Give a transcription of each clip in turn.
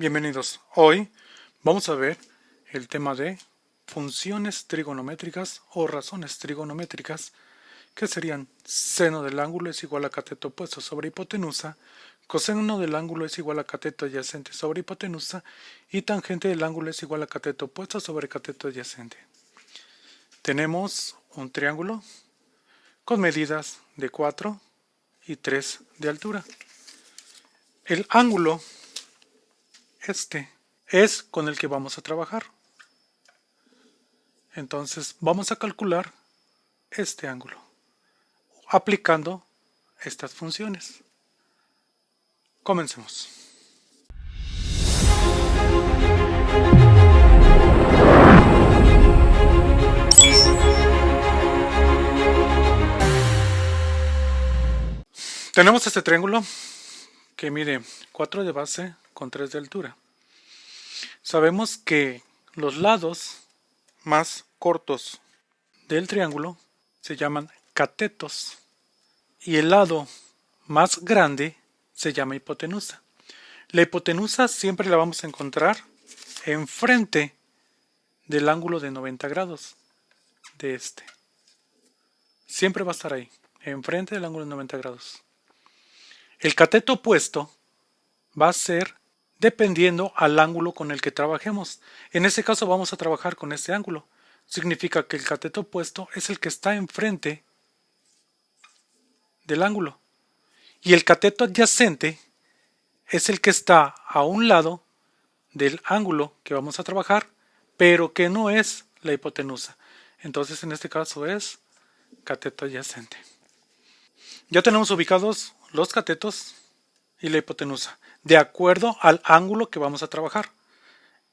Bienvenidos. Hoy vamos a ver el tema de funciones trigonométricas o razones trigonométricas, que serían seno del ángulo es igual a cateto opuesto sobre hipotenusa, coseno del ángulo es igual a cateto adyacente sobre hipotenusa y tangente del ángulo es igual a cateto opuesto sobre cateto adyacente. Tenemos un triángulo con medidas de 4 y 3 de altura. El ángulo es con el que vamos a trabajar. Entonces vamos a calcular este ángulo aplicando estas funciones. Comencemos. Tenemos este triángulo que mide 4 de base con 3 de altura. Sabemos que los lados más cortos del triángulo se llaman catetos y el lado más grande se llama hipotenusa. La hipotenusa siempre la vamos a encontrar enfrente del ángulo de 90 grados de este. Siempre va a estar ahí, enfrente del ángulo de 90 grados. El cateto opuesto va a ser dependiendo al ángulo con el que trabajemos. En este caso vamos a trabajar con este ángulo. Significa que el cateto opuesto es el que está enfrente del ángulo. Y el cateto adyacente es el que está a un lado del ángulo que vamos a trabajar, pero que no es la hipotenusa. Entonces en este caso es cateto adyacente. Ya tenemos ubicados los catetos y la hipotenusa, de acuerdo al ángulo que vamos a trabajar.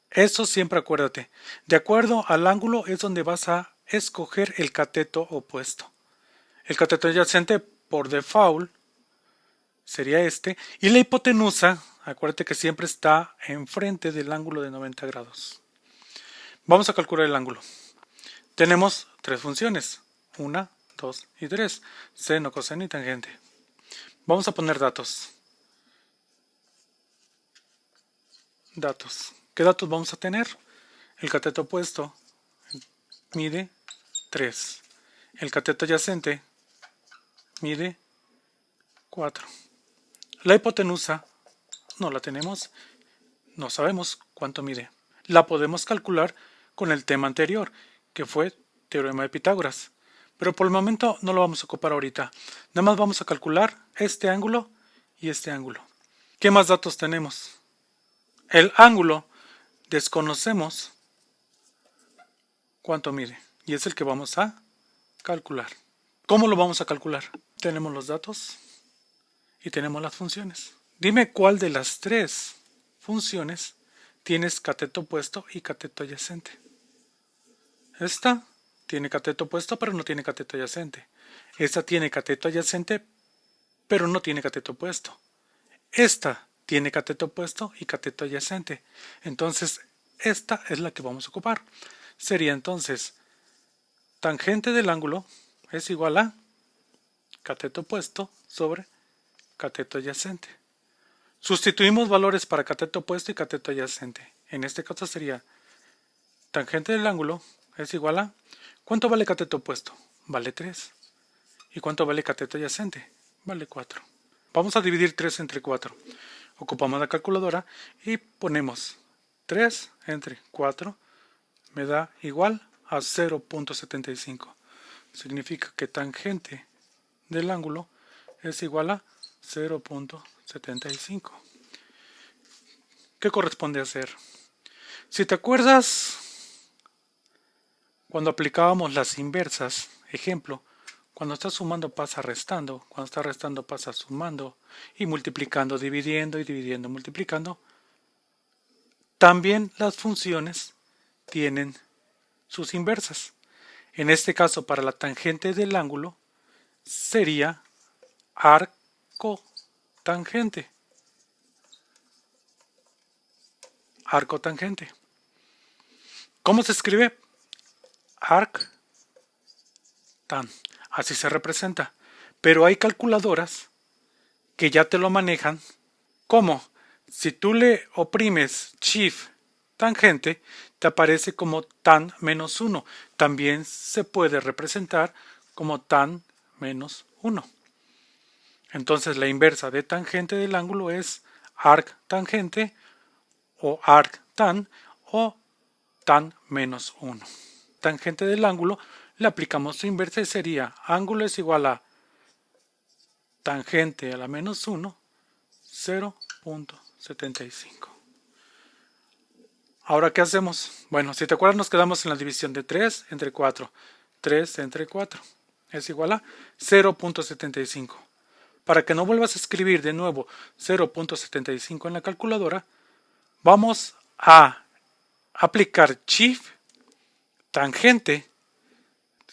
Eso siempre acuérdate. De acuerdo al ángulo es donde vas a escoger el cateto opuesto. El cateto adyacente por default sería este. Y la hipotenusa, acuérdate que siempre está enfrente del ángulo de 90 grados. Vamos a calcular el ángulo. Tenemos tres funciones. 1, 2 y 3. Seno, coseno y tangente. Vamos a poner datos. ¿Qué datos vamos a tener? El cateto opuesto mide 3. El cateto adyacente mide 4. La hipotenusa no la tenemos, no sabemos cuánto mide. La podemos calcular con el tema anterior, que fue teorema de Pitágoras. Pero por el momento no lo vamos a ocupar ahorita. Nada más vamos a calcular este ángulo y este ángulo. ¿Qué más datos tenemos? El ángulo desconocemos cuánto mide y es el que vamos a calcular. ¿Cómo lo vamos a calcular? Tenemos los datos y tenemos las funciones. Dime cuál de las tres funciones tienes cateto opuesto y cateto adyacente. Esta tiene cateto opuesto pero no tiene cateto adyacente. Esta tiene cateto adyacente pero no tiene cateto opuesto. Esta tiene cateto opuesto y cateto adyacente. Entonces, esta es la que vamos a ocupar. Sería entonces, tangente del ángulo es igual a cateto opuesto sobre cateto adyacente. Sustituimos valores para cateto opuesto y cateto adyacente. En este caso sería, tangente del ángulo es igual a, ¿cuánto vale cateto opuesto? Vale 3. ¿Y cuánto vale cateto adyacente? Vale 4. Vamos a dividir 3 entre 4. Ocupamos la calculadora y ponemos 3 entre 4 me da igual a 0.75. Significa que tangente del ángulo es igual a 0.75. ¿Qué corresponde hacer? Si te acuerdas, cuando aplicábamos las inversas, ejemplo, cuando estás sumando pasa restando, cuando estás restando pasa sumando y multiplicando, dividiendo y dividiendo, multiplicando. También las funciones tienen sus inversas. En este caso, para la tangente del ángulo, sería arcotangente. Arcotangente. ¿Cómo se escribe? Arc tan. Así se representa. Pero hay calculadoras que ya te lo manejan como Si tú le oprimes Shift tangente, te aparece como tan menos 1. También se puede representar como tan menos 1. Entonces la inversa de tangente del ángulo es arc tangente o arc tan o tan menos 1. Tangente del ángulo le aplicamos su inversa y sería ángulo es igual a tangente a la menos 1, 0.75. Ahora, ¿qué hacemos? Bueno, si te acuerdas, nos quedamos en la división de 3 entre 4. 3 entre 4 es igual a 0.75. Para que no vuelvas a escribir de nuevo 0.75 en la calculadora, vamos a aplicar Shift tangente.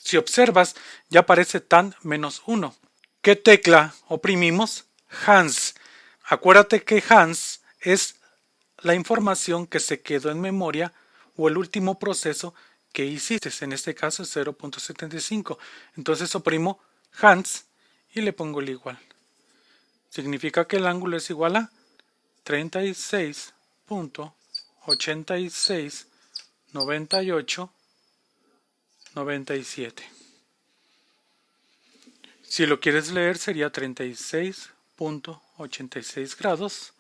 Si observas, ya aparece tan menos 1. ¿Qué tecla oprimimos? Hans. Acuérdate que Hans es la información que se quedó en memoria o el último proceso que hiciste. En este caso es 0.75. Entonces oprimo Hans y le pongo el igual. Significa que el ángulo es igual a 36.869897. Si lo quieres leer sería 36.86 grados.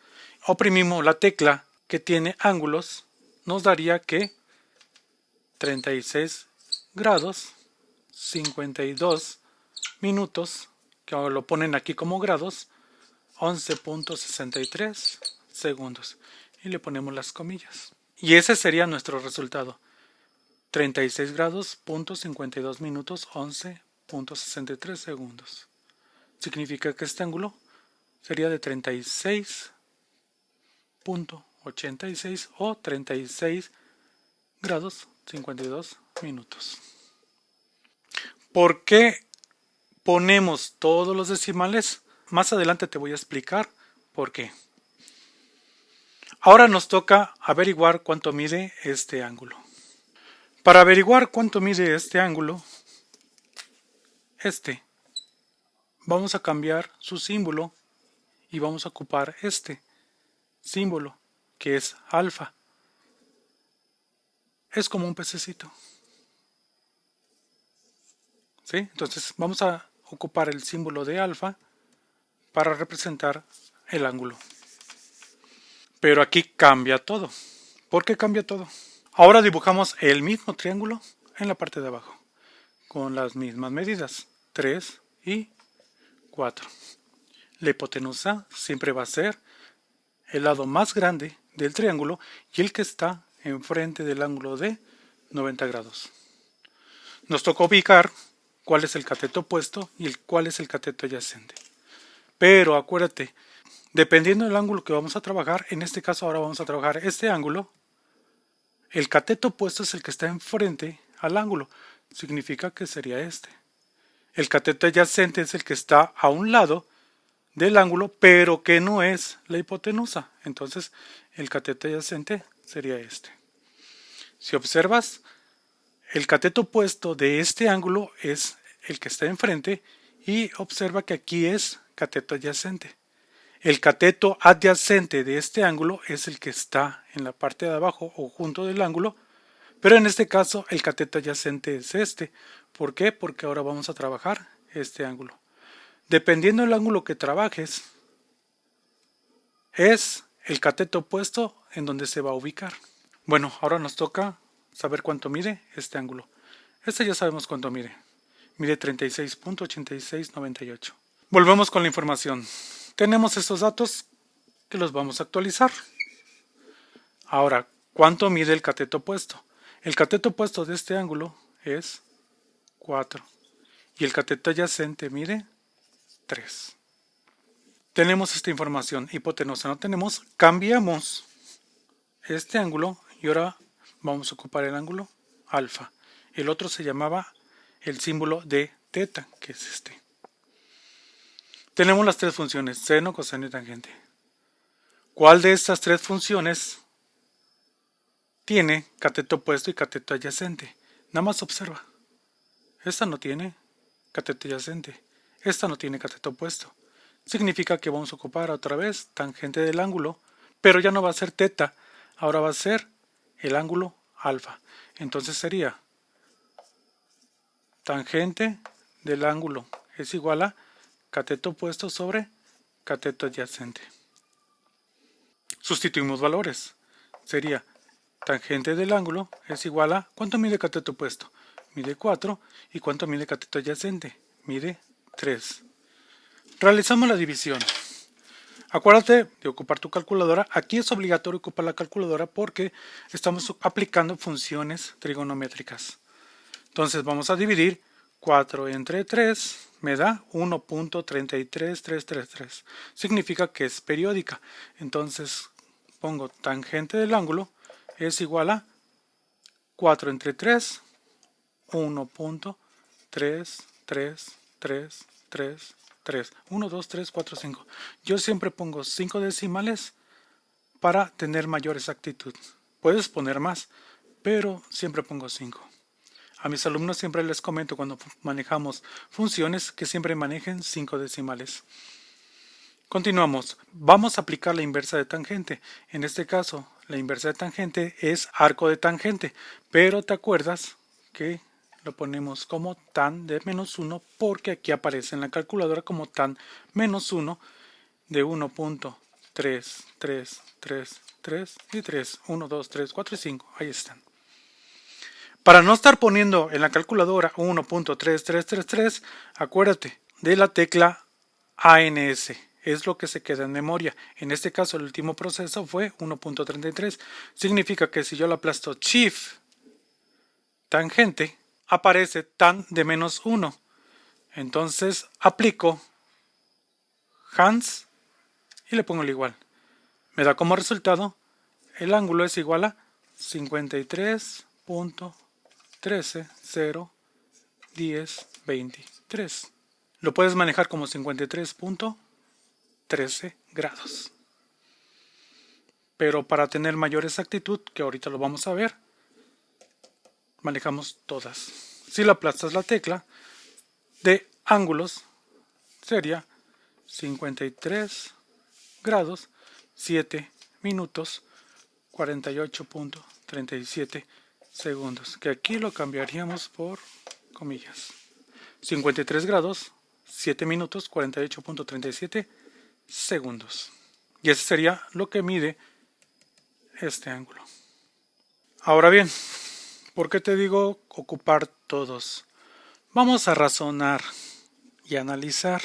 Oprimimos la tecla que tiene ángulos, nos daría que 36 grados 52 minutos, que ahora lo ponen aquí como grados, 11.63 segundos. Y le ponemos las comillas. Y ese sería nuestro resultado. 36 grados, 52 minutos, 11.63 segundos. Significa que este ángulo sería de 36.86 o 36 grados 52 minutos. ¿Por qué ponemos todos los decimales? Más adelante te voy a explicar por qué. Ahora nos toca averiguar cuánto mide este ángulo. Para averiguar cuánto mide este ángulo, vamos a cambiar su símbolo y vamos a ocupar este símbolo que es alfa. Es como un pececito. ¿Sí? Entonces vamos a ocupar el símbolo de alfa para representar el ángulo. Pero aquí cambia todo. ¿Por qué cambia todo? Ahora dibujamos el mismo triángulo en la parte de abajo, con las mismas medidas, 3 y 4. La hipotenusa siempre va a ser el lado más grande del triángulo y el que está enfrente del ángulo de 90 grados. Nos toca ubicar cuál es el cateto opuesto y cuál es el cateto adyacente. Pero acuérdate, dependiendo del ángulo que vamos a trabajar, en este caso ahora vamos a trabajar este ángulo, el cateto opuesto es el que está enfrente al ángulo, significa que sería este. El cateto adyacente es el que está a un lado del ángulo, pero que no es la hipotenusa. Entonces, el cateto adyacente sería este. Si observas, el cateto opuesto de este ángulo es el que está enfrente y observa que aquí es cateto adyacente. El cateto adyacente de este ángulo es el que está en la parte de abajo o junto del ángulo, pero en este caso el cateto adyacente es este. ¿Por qué? Porque ahora vamos a trabajar este ángulo. Dependiendo del ángulo que trabajes, es el cateto opuesto en donde se va a ubicar. Bueno, ahora nos toca saber cuánto mide este ángulo. Este ya sabemos cuánto mide. Mide 36.8698. Volvemos con la información. Tenemos estos datos que los vamos a actualizar. Ahora, ¿cuánto mide el cateto opuesto? El cateto opuesto de este ángulo es 4 y el cateto adyacente mide 3. Tenemos esta información, hipotenusa no tenemos, cambiamos este ángulo y ahora vamos a ocupar el ángulo alfa. El otro se llamaba el símbolo de teta, que es este. Tenemos las tres funciones, seno, coseno y tangente. ¿Cuál de estas tres funciones tiene cateto opuesto y cateto adyacente? Nada más observa. Esta no tiene cateto adyacente. Esta no tiene cateto opuesto. Significa que vamos a ocupar otra vez tangente del ángulo pero ya no va a ser teta, ahora va a ser el ángulo alfa. Entonces sería tangente del ángulo es igual a cateto opuesto sobre cateto adyacente. Sustituimos valores. Sería tangente del ángulo es igual a, ¿cuánto mide cateto opuesto? Mide 4. ¿Y cuánto mide cateto adyacente? Mide 3. Realizamos la división. Acuérdate de ocupar tu calculadora. Aquí es obligatorio ocupar la calculadora porque estamos aplicando funciones trigonométricas. Entonces vamos a dividir 4 entre 3, me da 1.33333. Significa que es periódica. Entonces pongo tangente del ángulo es igual a 4 entre 3, 1.33333. 1, 2, 3, 4, 5. Yo siempre pongo 5 decimales para tener mayor exactitud. Puedes poner más, pero siempre pongo 5. A mis alumnos siempre les comento cuando manejamos funciones que siempre manejen 5 decimales. Continuamos. Vamos a aplicar la inversa de tangente. En este caso, la inversa de tangente es arco de tangente, pero te acuerdas que lo ponemos como tan de menos 1 porque aquí aparece en la calculadora como tan menos 1 de 1.333 y 3. 1, 2, 3, 4 y 5. Ahí están. Para no estar poniendo en la calculadora 1.3333, acuérdate de la tecla ANS. Es lo que se queda en memoria. En este caso el último proceso fue 1.33. Significa que si yo lo aplasto Shift tangente, aparece tan de menos 1. Entonces aplico Hans y le pongo el igual. Me da como resultado el ángulo es igual a 53.13.0.10.23. Lo puedes manejar como 53.13 grados. Pero para tener mayor exactitud, que ahorita lo vamos a ver, manejamos todas. Si le aplastas la tecla de ángulos, sería 53 grados, 7 minutos, 48.37 segundos. Que aquí lo cambiaríamos por comillas. 53 grados, 7 minutos, 48.37 segundos. Y ese sería lo que mide este ángulo. Ahora bien, ¿por qué te digo ocupar todos? Vamos a razonar y analizar.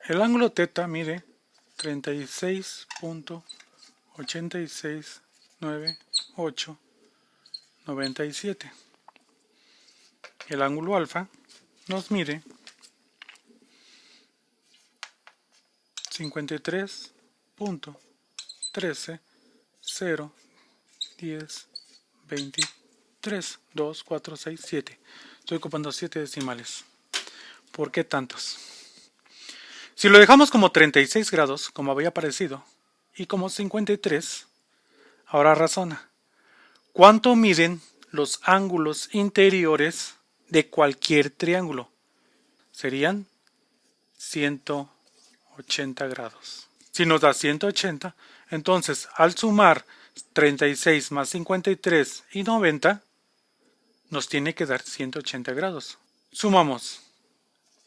El ángulo θ mide 36.869897. El ángulo alfa nos mide 53.13.0.10.23. 2, 4, 6, 7. Estoy ocupando 7 decimales. ¿Por qué tantos? Si lo dejamos como 36 grados, como había aparecido, y como 53, ahora razona. ¿Cuánto miden los ángulos interiores de cualquier triángulo? Serían 180 grados. Si nos da 180, entonces al sumar 36 más 53 y 90, nos tiene que dar 180 grados. Sumamos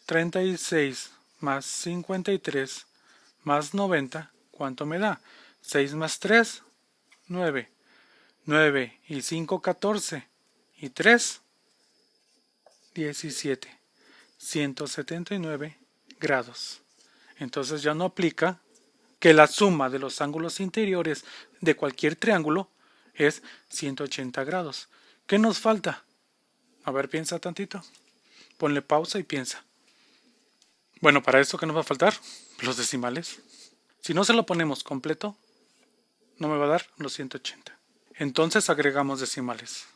36 más 53 más 90, ¿cuánto me da? 6 más 3, 9. 9 y 5, 14. Y 3, 17. 179 grados. Entonces ya no aplica que la suma de los ángulos interiores de cualquier triángulo es 180 grados. ¿Qué nos falta? A ver, piensa tantito. Ponle pausa y piensa. Bueno, para eso, ¿qué nos va a faltar? Los decimales. Si no se lo ponemos completo, no me va a dar los 180. Entonces agregamos decimales.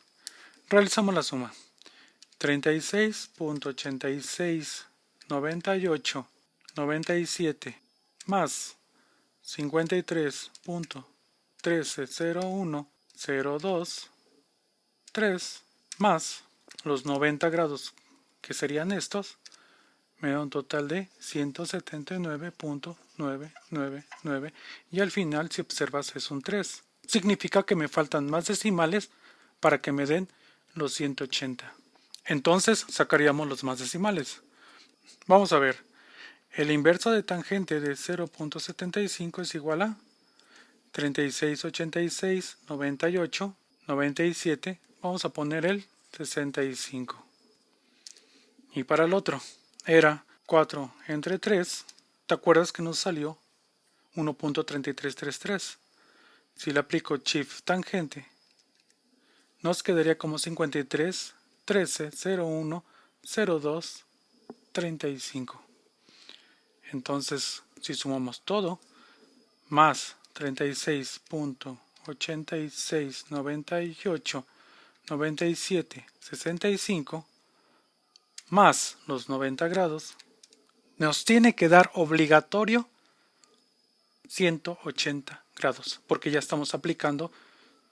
Realizamos la suma. 36.869897 más 53.130102.3 más los 90 grados que serían estos, me da un total de 179.9 9, 9, 9 y al final, si observas, es un 3. Significa que me faltan más decimales para que me den los 180. Entonces sacaríamos los más decimales. Vamos a ver. El inverso de tangente de 0.75 es igual a 36, 86, 98, 97. Vamos a poner el 65. Y para el otro era 4 entre 3. ¿Te acuerdas que nos salió 1.3333? Si le aplico shift tangente, nos quedaría como 53, 13, 01, 02, 35. Entonces, si sumamos todo, más 36.86, 98, 97, 65, más los 90 grados, nos tiene que dar obligatorio 180 grados, porque ya estamos aplicando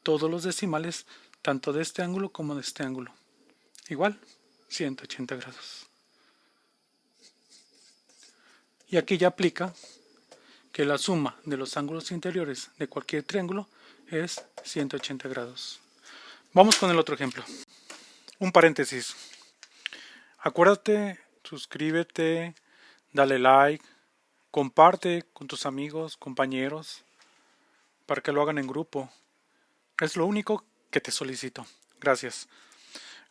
todos los decimales, tanto de este ángulo como de este ángulo. Igual, 180 grados. Y aquí ya aplica que la suma de los ángulos interiores de cualquier triángulo es 180 grados. Vamos con el otro ejemplo. Un paréntesis. Acuérdate, suscríbete, dale like, comparte con tus amigos, compañeros, para que lo hagan en grupo. Es lo único que te solicito. Gracias.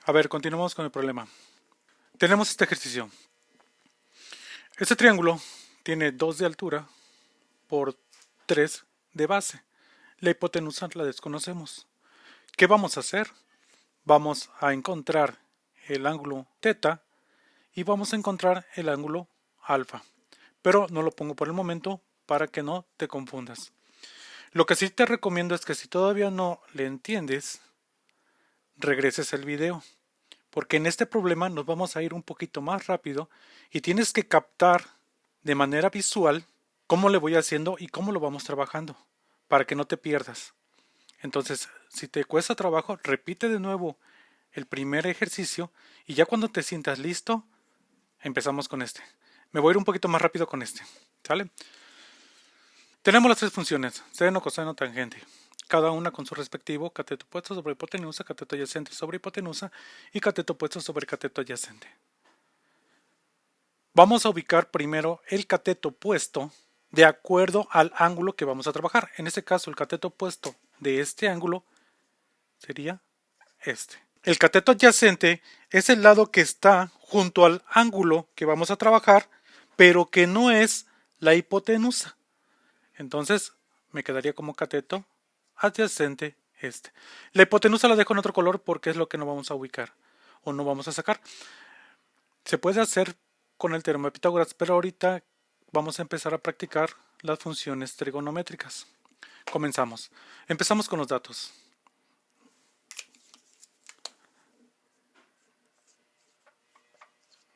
A ver, continuamos con el problema. Tenemos este ejercicio. Este triángulo tiene 2 de altura por 3 de base. La hipotenusa la desconocemos. ¿Qué vamos a hacer? Vamos a encontrar el ángulo teta y vamos a encontrar el ángulo alfa. Pero no lo pongo por el momento para que no te confundas. Lo que sí te recomiendo es que si todavía no le entiendes, regreses el video. Porque en este problema nos vamos a ir un poquito más rápido y tienes que captar de manera visual cómo le voy haciendo y cómo lo vamos trabajando para que no te pierdas. Entonces, si te cuesta trabajo, repite de nuevo el primer ejercicio y ya cuando te sientas listo, empezamos con este. Me voy a ir un poquito más rápido con este, ¿sale? Tenemos las tres funciones, seno, coseno, tangente. Cada una con su respectivo cateto opuesto sobre hipotenusa, cateto adyacente sobre hipotenusa y cateto opuesto sobre cateto adyacente. Vamos a ubicar primero el cateto opuesto de acuerdo al ángulo que vamos a trabajar. En este caso, el cateto opuesto de este ángulo sería este. El cateto adyacente es el lado que está junto al ángulo que vamos a trabajar, pero que no es la hipotenusa. Entonces, me quedaría como cateto adyacente este. La hipotenusa la dejo en otro color porque es lo que no vamos a ubicar o no vamos a sacar. Se puede hacer con el teorema de Pitágoras, pero ahorita vamos a empezar a practicar las funciones trigonométricas. Comenzamos. Empezamos con los datos.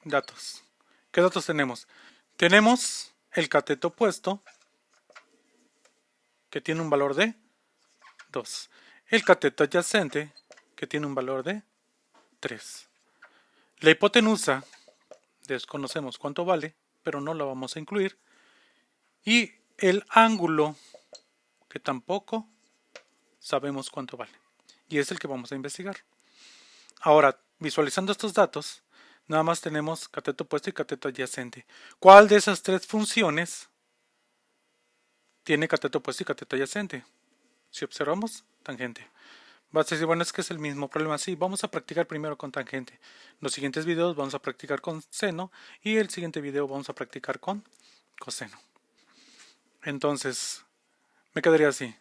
Datos. ¿Qué datos tenemos? Tenemos el cateto opuesto, que tiene un valor de 2. El cateto adyacente, que tiene un valor de 3. La hipotenusa, desconocemos cuánto vale, pero no la vamos a incluir. Y el ángulo, que tampoco sabemos cuánto vale. Y es el que vamos a investigar. Ahora, visualizando estos datos, nada más tenemos cateto opuesto y cateto adyacente. ¿Cuál de esas tres funciones tiene cateto opuesto y cateto adyacente? Si observamos, tangente. Vas a decir, bueno, es que es el mismo problema. Sí, vamos a practicar primero con tangente. Los siguientes videos vamos a practicar con seno y el siguiente video vamos a practicar con coseno. Entonces, me quedaría así.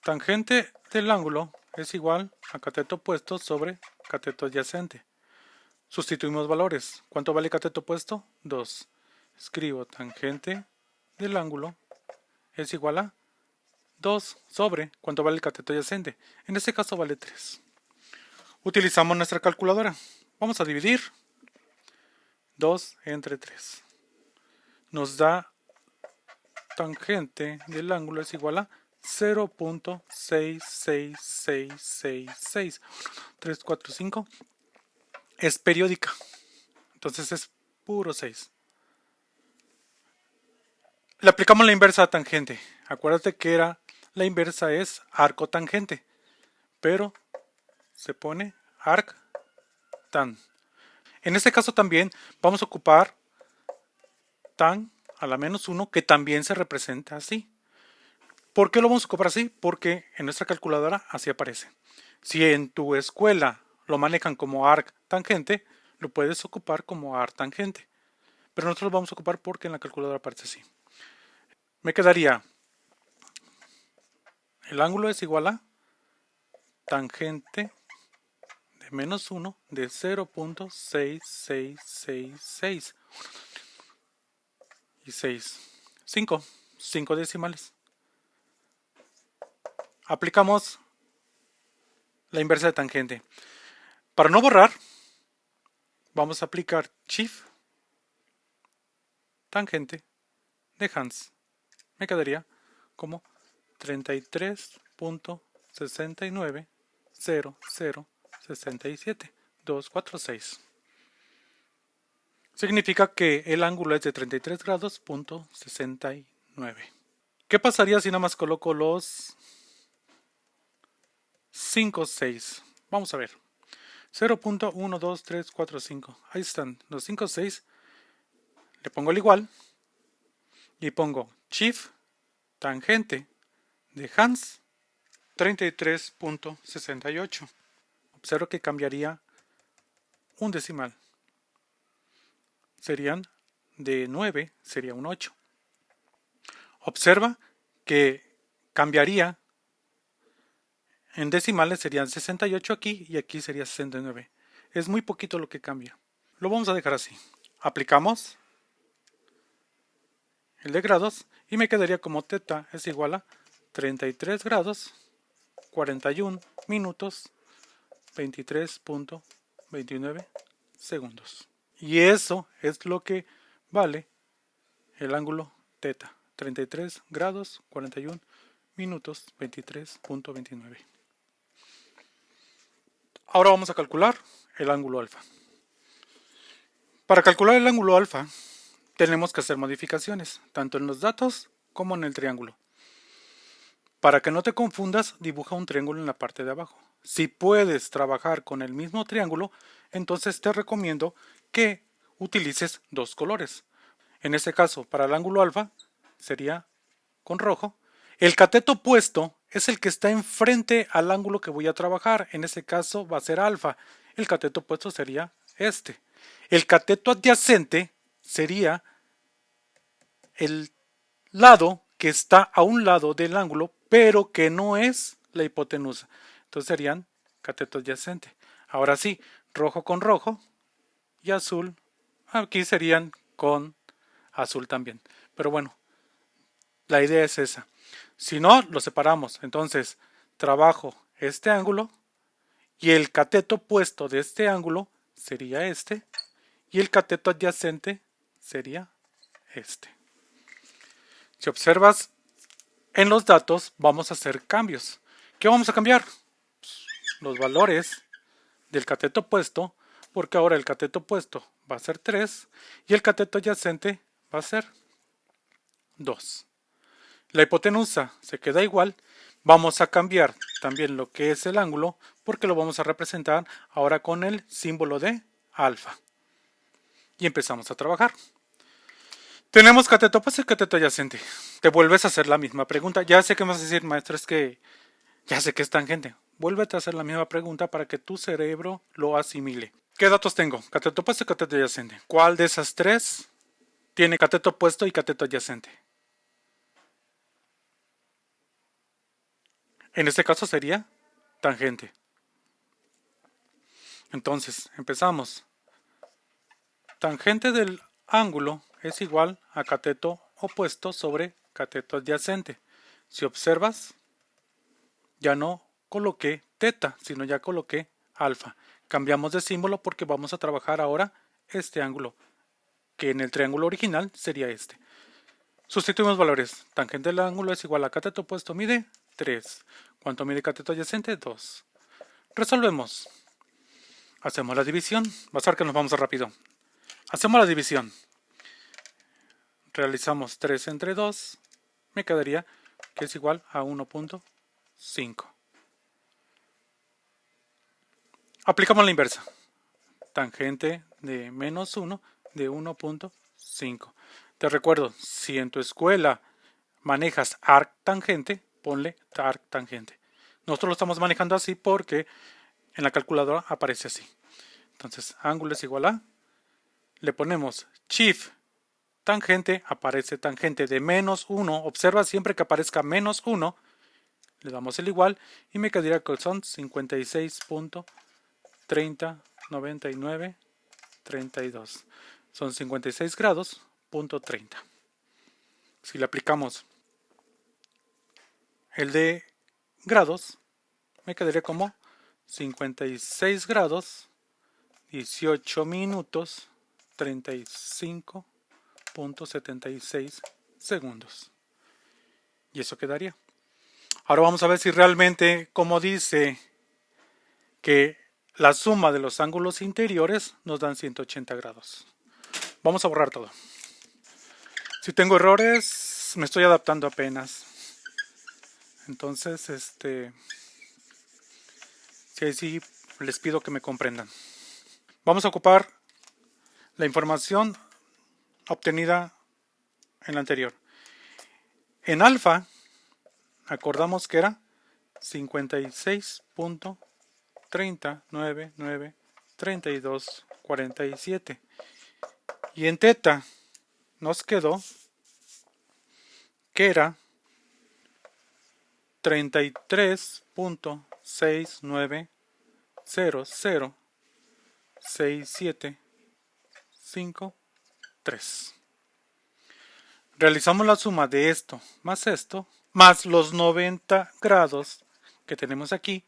Tangente del ángulo es igual a cateto opuesto sobre cateto adyacente. Sustituimos valores. ¿Cuánto vale cateto opuesto? 2. Escribo tangente del ángulo es igual a 2 sobre ¿cuánto vale el cateto adyacente? En este caso vale 3. Utilizamos nuestra calculadora. Vamos a dividir 2 entre 3. Nos da tangente del ángulo es igual a 0.66666. 3, 4, 5. Es periódica. Entonces es puro 6. Le aplicamos la inversa a tangente. Acuérdate que la inversa es arco tangente, pero se pone arc tan. En este caso también vamos a ocupar tan a la -1, que también se representa así. ¿Por qué lo vamos a ocupar así? Porque en nuestra calculadora así aparece. Si en tu escuela lo manejan como arc tangente, lo puedes ocupar como arc tangente. Pero nosotros lo vamos a ocupar porque en la calculadora aparece así. Me quedaría, el ángulo es igual a tangente de -1 de 0.6666 y 6. 5 decimales. Aplicamos la inversa de tangente. Para no borrar, vamos a aplicar Shift tangente de Hans. Me quedaría como 33.690067.246. Significa que el ángulo es de 33 grados.69. ¿Qué pasaría si nada más coloco los 5, 6? Vamos a ver. 0.12345. Ahí están los 5, 6. Le pongo el igual y pongo Shift tangente de Hans 33.68. Observo que cambiaría un decimal. Serían de 9, sería un 8. Observa que cambiaría en decimales, serían 68 aquí y aquí sería 69. Es muy poquito lo que cambia. Lo vamos a dejar así. Aplicamos el de grados y me quedaría como θ es igual a 33 grados 41 minutos 23.29 segundos. Y eso es lo que vale el ángulo θ. 33 grados 41 minutos 23.29. Ahora vamos a calcular el ángulo alfa. Para calcular el ángulo alfa tenemos que hacer modificaciones, tanto en los datos como en el triángulo. Para que no te confundas, dibuja un triángulo en la parte de abajo. Si puedes trabajar con el mismo triángulo, entonces te recomiendo que utilices dos colores. En este caso, para el ángulo alfa, sería con rojo. El cateto opuesto es el que está enfrente al ángulo que voy a trabajar. En este caso va a ser alfa. El cateto opuesto sería este. El cateto adyacente sería el lado que está a un lado del ángulo, pero que no es la hipotenusa. Entonces serían cateto adyacente. Ahora sí, rojo con rojo y azul. Aquí serían con azul también. Pero bueno, la idea es esa. Si no, lo separamos. Entonces, trabajo este ángulo y el cateto opuesto de este ángulo sería este y el cateto adyacente sería este. Si observas en los datos, vamos a hacer cambios. ¿Qué vamos a cambiar? Los valores del cateto opuesto, porque ahora el cateto opuesto va a ser 3 y el cateto adyacente va a ser 2. La hipotenusa se queda igual. Vamos a cambiar también lo que es el ángulo, porque lo vamos a representar ahora con el símbolo de alfa. Y empezamos a trabajar. Tenemos cateto opuesto y cateto adyacente. Te vuelves a hacer la misma pregunta. Ya sé que me vas a decir, maestro, es que ya sé que es tangente. Vuélvete a hacer la misma pregunta para que tu cerebro lo asimile. ¿Qué datos tengo? Cateto opuesto y cateto adyacente. ¿Cuál de esas tres tiene cateto opuesto y cateto adyacente? En este caso sería tangente. Entonces, empezamos. Tangente del ángulo es igual a cateto opuesto sobre cateto adyacente. Si observas, ya no coloqué θ, sino ya coloqué alfa. Cambiamos de símbolo porque vamos a trabajar ahora este ángulo, que en el triángulo original sería este. Sustituimos valores. Tangente del ángulo es igual a cateto opuesto mide 3. ¿Cuánto mide cateto adyacente? 2. Resolvemos. Hacemos la división. Va a ser que nos vamos rápido. Hacemos la división. realizamos 3 entre 2, me quedaría que es igual a 1.5. Aplicamos la inversa. Tangente de menos 1 de 1.5. Te recuerdo, si en tu escuela manejas arctangente, ponle arctangente. Nosotros lo estamos manejando así porque en la calculadora aparece así. Entonces, ángulo es igual a, le ponemos shift tangente, aparece tangente de menos 1. Observa siempre que aparezca menos 1, le damos el igual y me quedaría que son 56.309932. Son 56 grados, punto 30. Si le aplicamos el de grados, me quedaría como 56 grados, 18 minutos, 35.76 segundos. Y eso quedaría. Ahora vamos a ver si realmente, como dice que la suma de los ángulos interiores nos dan 180 grados. Vamos a borrar todo. Si tengo errores, me estoy adaptando apenas. Entonces, sí, les pido que me comprendan. Vamos a ocupar la información obtenida en la anterior. En alfa, acordamos que era 56.30993247. Y en teta nos quedó que era 33.69006753. Realizamos la suma de esto, más los 90 grados que tenemos aquí.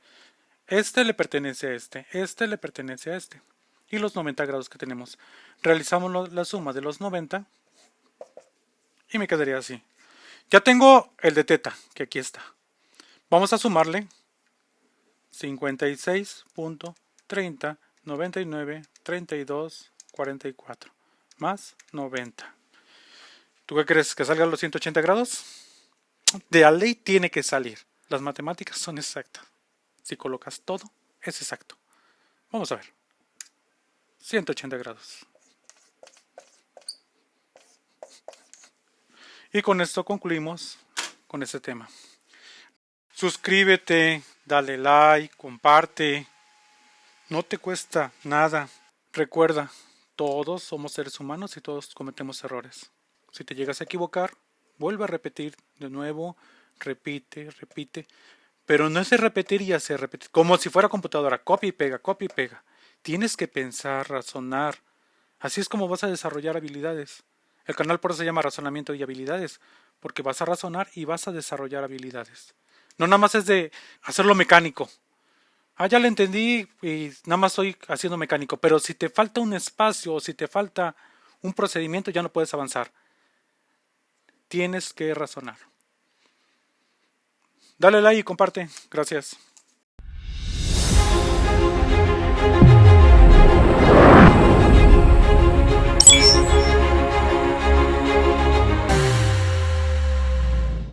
Este le pertenece a este le pertenece a este. Y los 90 grados que tenemos. Realizamos la suma de los 90 y me quedaría así. Ya tengo el de teta, que aquí está. Vamos a sumarle 56.30993244 más 90. ¿Tú qué crees? ¿Que salgan los 180 grados? De la ley tiene que salir. Las matemáticas son exactas. Si colocas todo, es exacto. Vamos a ver. 180 grados. Y con esto concluimos con este tema. Suscríbete, dale like, comparte. No te cuesta nada. Recuerda, todos somos seres humanos y todos cometemos errores. Si te llegas a equivocar, vuelve a repetir de nuevo, repite. Pero no es de repetir y hacer repetir. Como si fuera computadora, copia y pega, copia y pega. Tienes que pensar, razonar. Así es como vas a desarrollar habilidades. El canal por eso se llama Razonamiento y Habilidades, porque vas a razonar y vas a desarrollar habilidades. No nada más es de hacerlo mecánico. Ya lo entendí y nada más estoy haciendo mecánico. Pero si te falta un espacio o si te falta un procedimiento, ya no puedes avanzar. Tienes que razonar. Dale like y comparte. Gracias.